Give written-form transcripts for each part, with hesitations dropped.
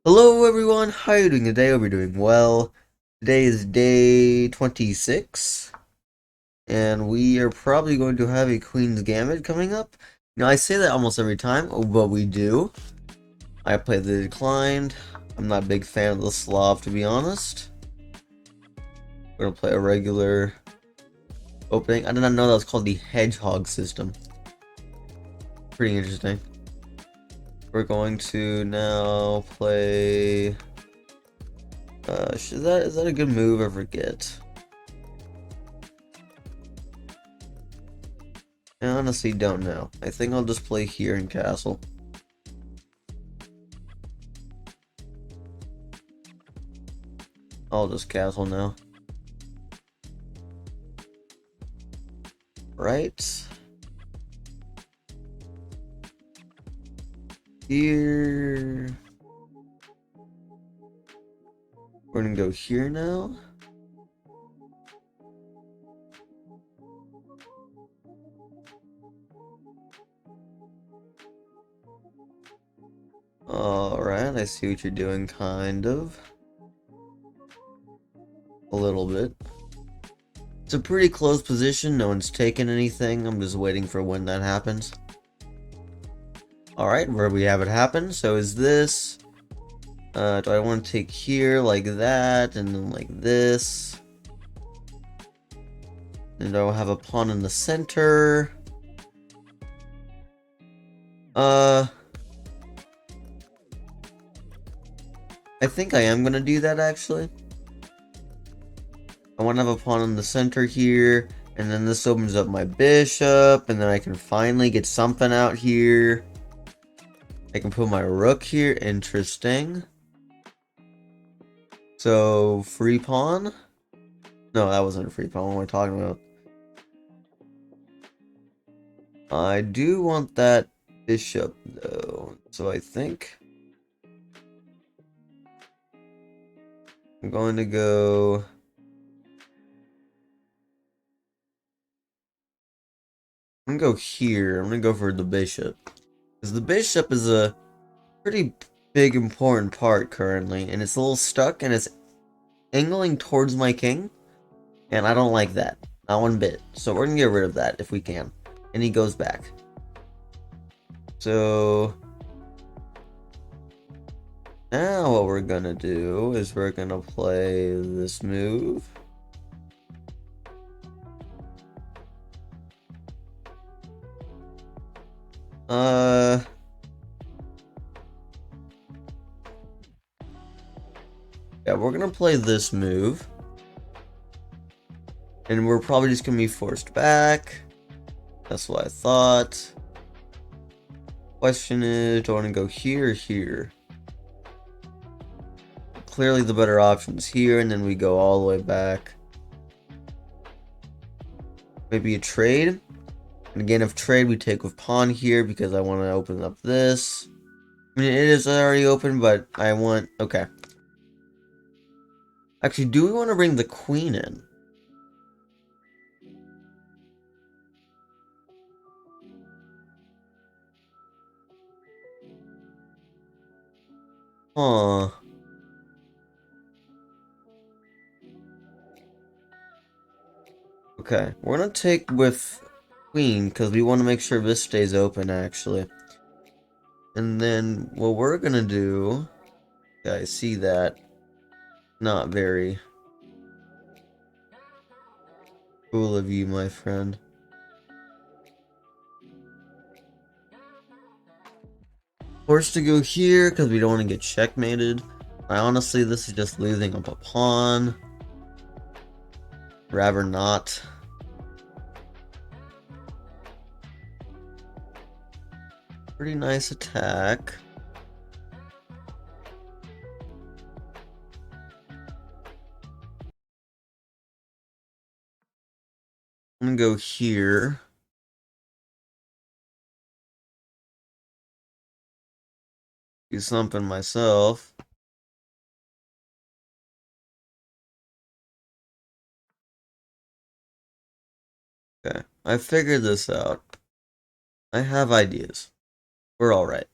Hello everyone, how are you doing today? Hope you're doing well. Today is day 26, and we are probably going to have a Queen's Gambit coming up. Now, I say that almost every time, but we do. I play the Declined. I'm not a big fan of the Slav, to be honest. We're gonna play a regular opening. I did not know that was called the Hedgehog system. Pretty interesting. We're going to now play... is that a good move? I forget. I honestly don't know. I think I'll just play here in Castle. I'll just Castle now. Right. Here. We're gonna go here now. Alright, I see what you're doing, kind of. A little bit. It's a pretty close position, no one's taken anything, I'm just waiting for when that happens. Alright, where we have it happen, so is this... do I want to take here like that, and then like this? And I'll have a pawn in the center. I think I am gonna do that actually. I want to have a pawn in the center here, and then this opens up my bishop, and then I can finally get something out here. I can put my rook here. Interesting. So, free pawn? No, that wasn't a free pawn. What am I talking about? I do want that bishop, though. So I think I'm going to go... I'm gonna go here. I'm gonna go for the bishop. Because the bishop is a pretty big important part currently, and it's a little stuck, and it's angling towards my king, and I don't like that. Not one bit. So we're gonna get rid of that if we can. And he goes back. So now what we're gonna do is we're gonna play this move. Yeah, we're gonna play this move. And we're probably just gonna be forced back. That's what I thought. Question is, do I want to go here or here? Clearly the better option is here, and then we go all the way back. Maybe a trade. And again, if trade, we take with pawn here because I want to open up this. I mean, it is already open, but I want... Okay. Actually, do we want to bring the queen in? Huh. Okay, we're gonna take with queen because we want to make sure this stays open, actually. And then what we're gonna do... Yeah, I see that. Not very cool of you, my friend. Forced to go here because we don't want to get checkmated. Honestly, this is just losing up a pawn. Rather not. Pretty nice attack. I'm gonna go here. Do something myself. Okay, I figured this out. I have ideas. We're alright.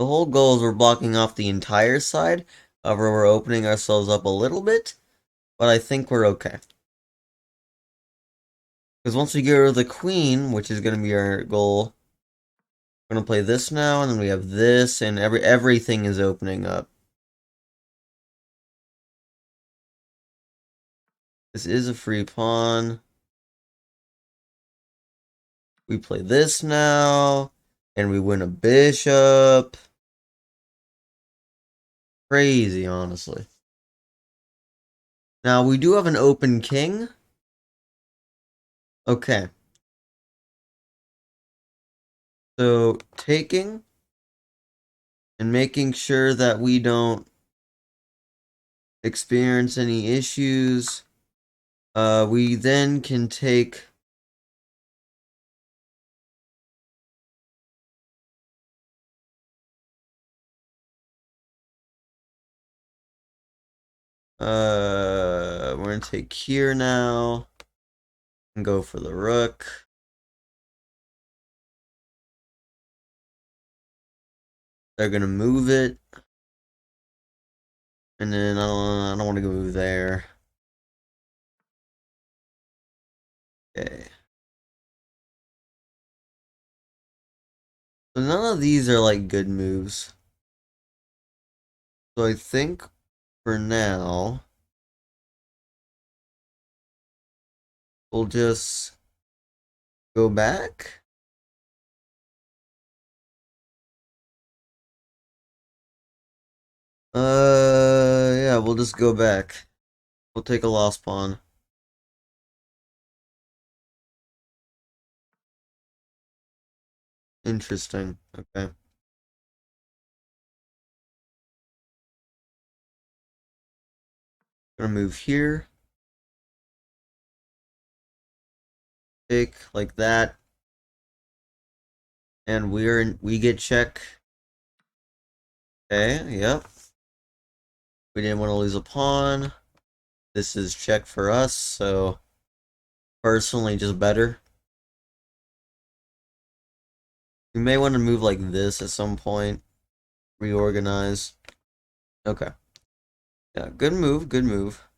The whole goal is we're blocking off the entire side. However, we're opening ourselves up a little bit, but I think we're okay. Because once we get rid of the queen, which is going to be our goal, we're going to play this now, and then we have this, and everything is opening up. This is a free pawn. We play this now, and we win a bishop. Crazy, honestly. Now, we do have an open king. Okay. So, taking and making sure that we don't experience any issues. We then can take we're gonna take here now and go for the rook. They're gonna move it, and then I don't want to go move there. Okay. So none of these are like good moves. So I think for now we'll just go back. Yeah, we'll just go back. We'll take a lost pawn. Interesting. Okay. Gonna move here. Take like that. And we get check. Okay, yep. We didn't want to lose a pawn. This is check for us, so personally just better. We may want to move like this at some point. Reorganize. Okay. Yeah, good move, good move.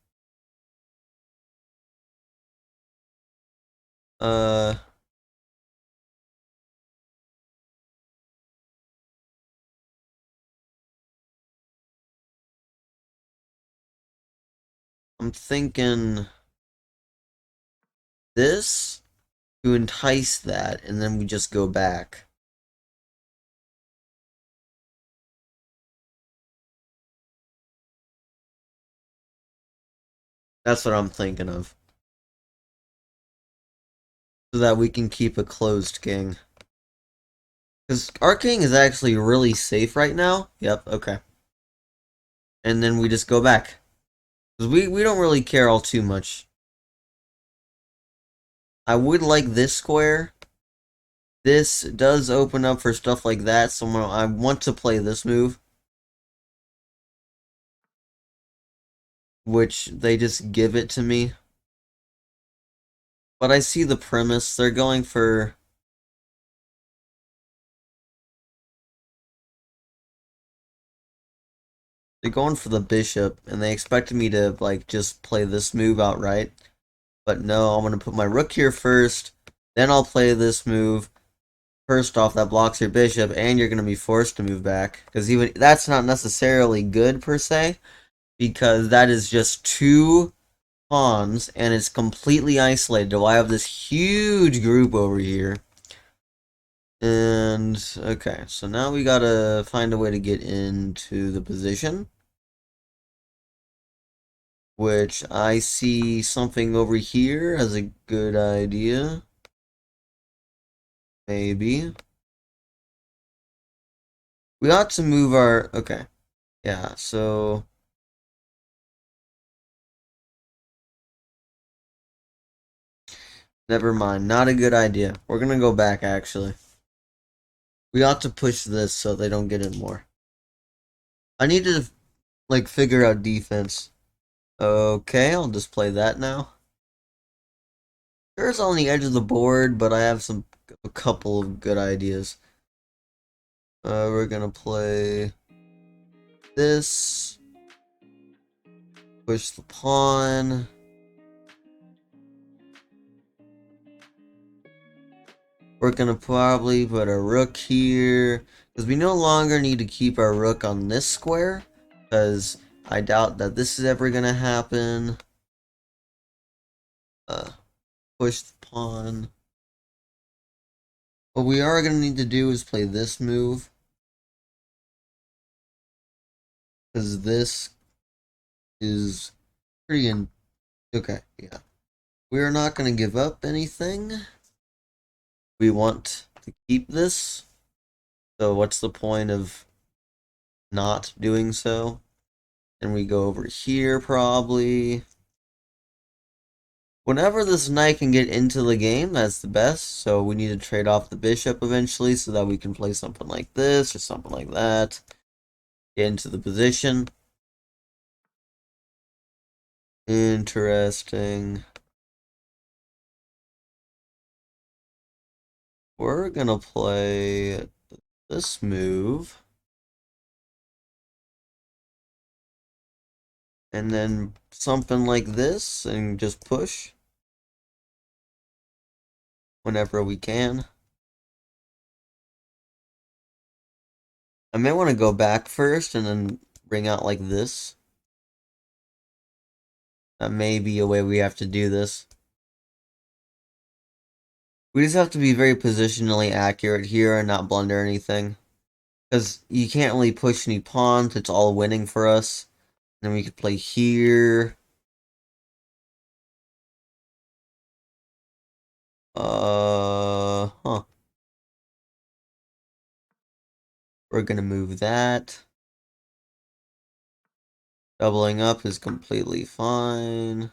Uh I'm thinking this to entice that, and then we just go back. That's what I'm thinking of. So that we can keep a closed king. Because our king is actually really safe right now. Yep, okay. And then we just go back. Because we don't really care all too much. I would like this square. This does open up for stuff like that, so I want to play this move. Which they just give it to me. But I see the premise. They're going for... They're going for the bishop, and they expected me to, like, just play this move outright. But no, I'm going to put my rook here first. Then I'll play this move. First off, that blocks your bishop, and you're going to be forced to move back. Because even that's not necessarily good, per se. Because that is just two pawns, and it's completely isolated. I have this huge group over here. And, okay, so now we gotta find a way to get into the position. Which I see something over here as a good idea. Maybe. We ought to move our... Okay. Yeah, so... Never mind. Not a good idea. We're gonna go back, actually. We ought to push this so they don't get in more. I need to, like, figure out defense. Okay, I'll just play that now. Sure, it's on the edge of the board, but I have a couple of good ideas. We're gonna play this. Push the pawn. We're gonna probably put a rook here, because we no longer need to keep our rook on this square, because I doubt that this is ever gonna happen. Push the pawn. What we are gonna need to do is play this move, because this is pretty okay, yeah. We are not gonna give up anything. We want to keep this. So what's the point of not doing so? And we go over here probably. Whenever this knight can get into the game, that's the best. So we need to trade off the bishop eventually so that we can play something like this or something like that. Get into the position. Interesting. We're gonna play this move. And then something like this and just push whenever we can. I may want to go back first and then bring out like this. That may be a way we have to do this. We just have to be very positionally accurate here and not blunder anything. Because you can't really push any pawns, it's all winning for us. Then we could play here. Huh. We're gonna move that. Doubling up is completely fine.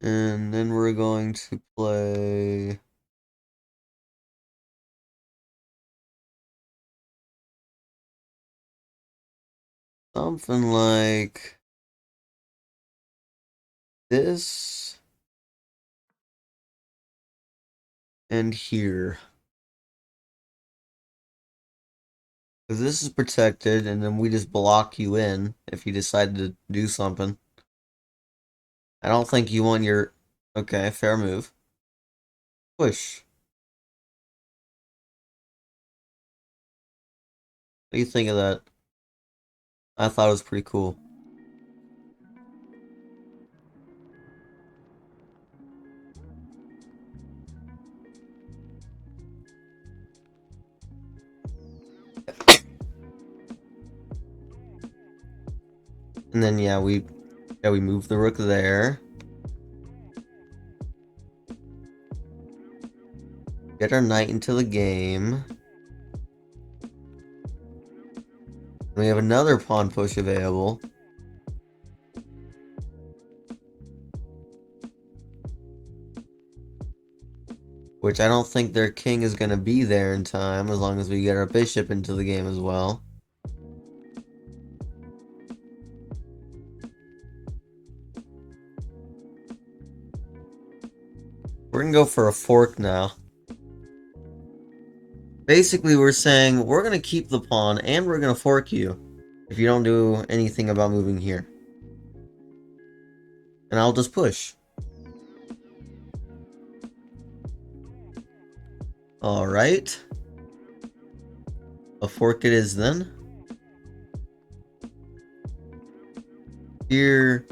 And then we're going to play something like this and here. Because this is protected, and then we just block you in if you decide to do something. I don't think you want your... Okay, fair move. Push. What do you think of that? I thought it was pretty cool. And then yeah, we move the rook there. Get our knight into the game. We have another pawn push available. Which I don't think their king is going to be there in time, as long as we get our bishop into the game as well. We're going to go for a fork now. Basically, we're saying we're going to keep the pawn and we're going to fork you if you don't do anything about moving here. And I'll just push. Alright. A fork it is then. Here.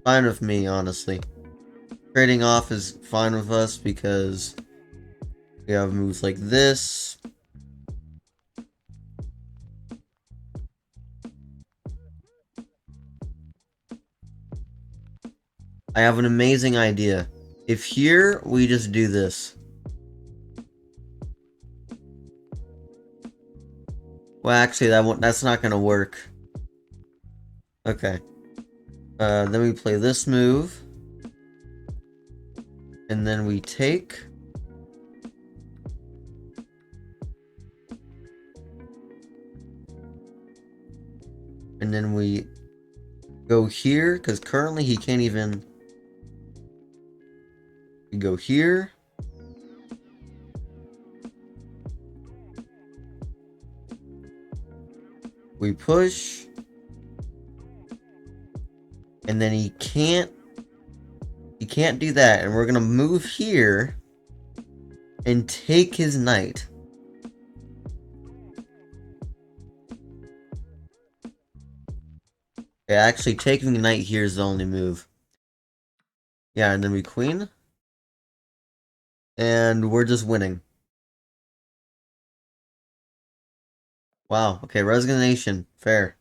Fine with me, honestly. Trading off is fine with us because we have moves like this. I have an amazing idea. If here, we just do this. Well, actually, that's not gonna work. Okay. Then we play this move. And then we take. And then we go here, because currently he can't even... We go here. We push. And then he can't do that. And we're gonna move here and take his knight. Yeah, actually taking the knight here is the only move. Yeah, and then we queen. And we're just winning. Wow, okay, resignation. Fair.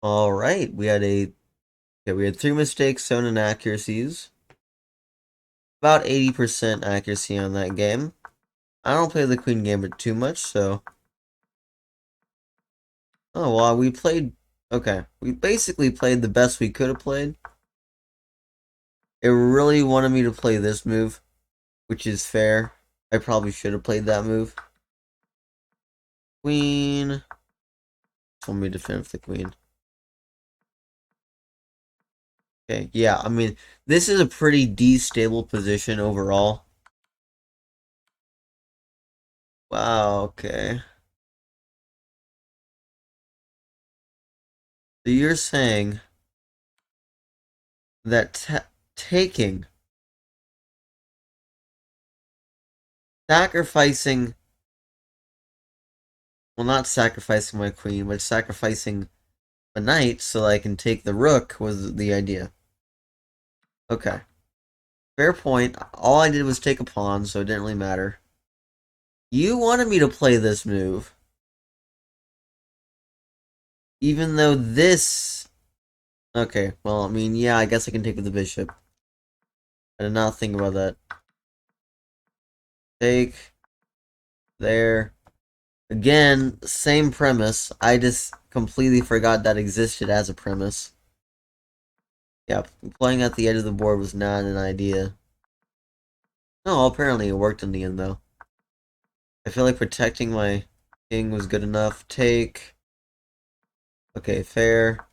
Alright, we had 3 mistakes, 7 inaccuracies. About 80% accuracy on that game. I don't play the queen gambit too much, so... Oh, well, we played... Okay, we basically played the best we could have played. It really wanted me to play this move, which is fair. I probably should have played that move. Queen. Told me to defend with the queen. Okay, yeah, I mean, this is a pretty destable position overall. Wow, okay. So you're saying that taking, sacrificing, well, not sacrificing my queen, but sacrificing a knight so I can take the rook was the idea. Okay. Fair point. All I did was take a pawn, so it didn't really matter. You wanted me to play this move. Even though this... Okay, well, I mean, yeah, I guess I can take with the bishop. I did not think about that. Take. There. Again, same premise. I just completely forgot that existed as a premise. Yeah, playing at the edge of the board was not an idea. No, apparently it worked in the end, though. I feel like protecting my king was good enough. Take. Okay, fair.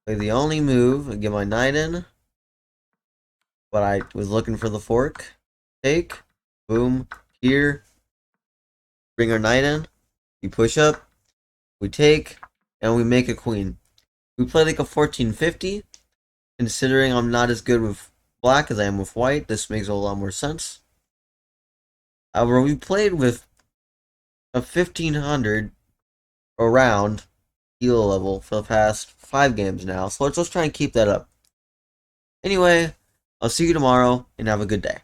Play the only move and get my knight in. But I was looking for the fork. Take. Boom. Here. Bring our knight in. We push up. We take. And we make a queen. We play like a 1450. Considering I'm not as good with black as I am with white, this makes a lot more sense. However, we played with a 1500 around elo level for the past 5 games now, so let's try and keep that up. Anyway, I'll see you tomorrow, and have a good day.